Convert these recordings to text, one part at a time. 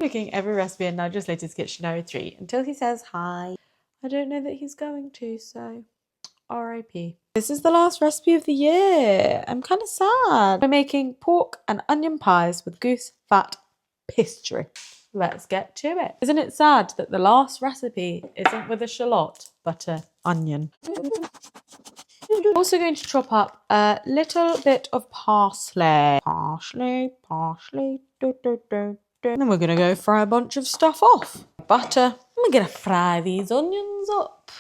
Cooking every recipe in Nigel's latest Kitchen 3 until he says hi. I don't know that he's going to, so R.I.P. This is the last recipe of the year. I'm kind of sad. We're making pork and onion pies with goose fat pastry. Let's get to it. Isn't it sad that the last recipe isn't with a shallot, but an onion? I'm also going to chop up a little bit of parsley. Parsley. And then we're going to go fry a bunch of stuff off. Butter. And we're going to fry these onions up.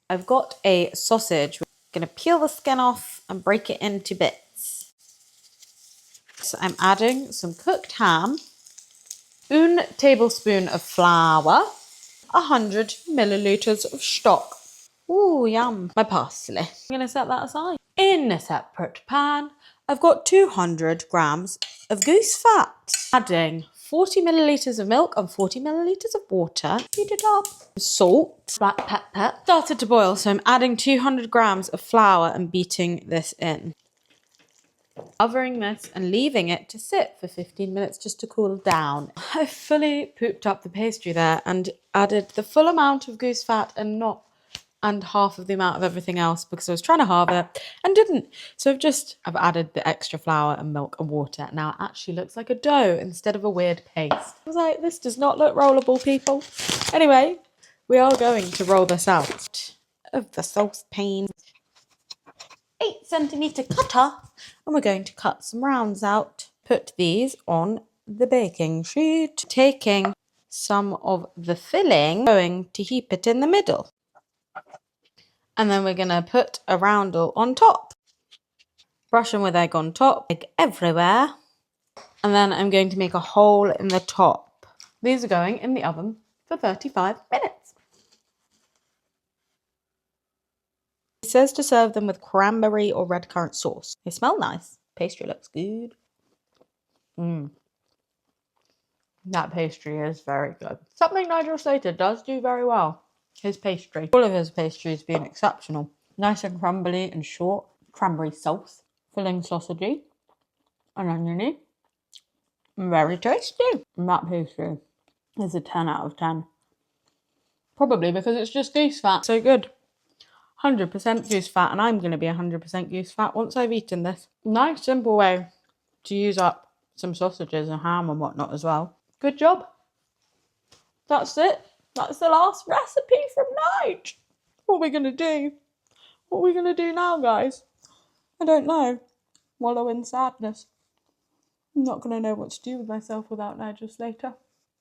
I've got a sausage. We're going to peel the skin off and break it into bits. So I'm adding some cooked ham, 1 tablespoon of flour, 100 milliliters of stock. Ooh, yum. My parsley. I'm going to set that aside. In a separate pan, I've got 200 grams of goose fat. Adding 40 milliliters of milk and 40 milliliters of water. Heat it up. Salt, black pepper. Started to boil, so I'm adding 200 grams of flour and beating this in. Covering this and leaving it to sit for 15 minutes just to cool down. I fully pooped up the pastry there and added the full amount of goose fat and half of the amount of everything else because I was trying to halve it and didn't. So I've added the extra flour and milk and water. Now it actually looks like a dough instead of a weird paste. I was like, this does not look rollable, people. Anyway, we are going to roll this out of the saucepan. 8cm cutter, and we're going to cut some rounds out. Put these on the baking sheet. Taking some of the filling, going to heap it in the middle. And then we're going to put a roundel on top. Brush them with egg on top, egg everywhere. And then I'm going to make a hole in the top. These are going in the oven for 35 minutes. It says to serve them with cranberry or red currant sauce. They smell nice. Pastry looks good. That pastry is very good. Something Nigel Slater does do very well. His pastry. All of his pastries being exceptional. Nice and crumbly and short. Cranberry sauce. Filling sausagey. And oniony. Very tasty. And that pastry is a 10 out of 10. Probably because it's just goose fat. So good. 100% goose fat. And I'm going to be 100% goose fat once I've eaten this. Nice simple way to use up some sausages and ham and whatnot as well. Good job. That's it. That's the last recipe from night. What are we going to do? What are we going to do now, guys? I don't know. Wallow in sadness. I'm not going to know what to do with myself without Nigel Slater.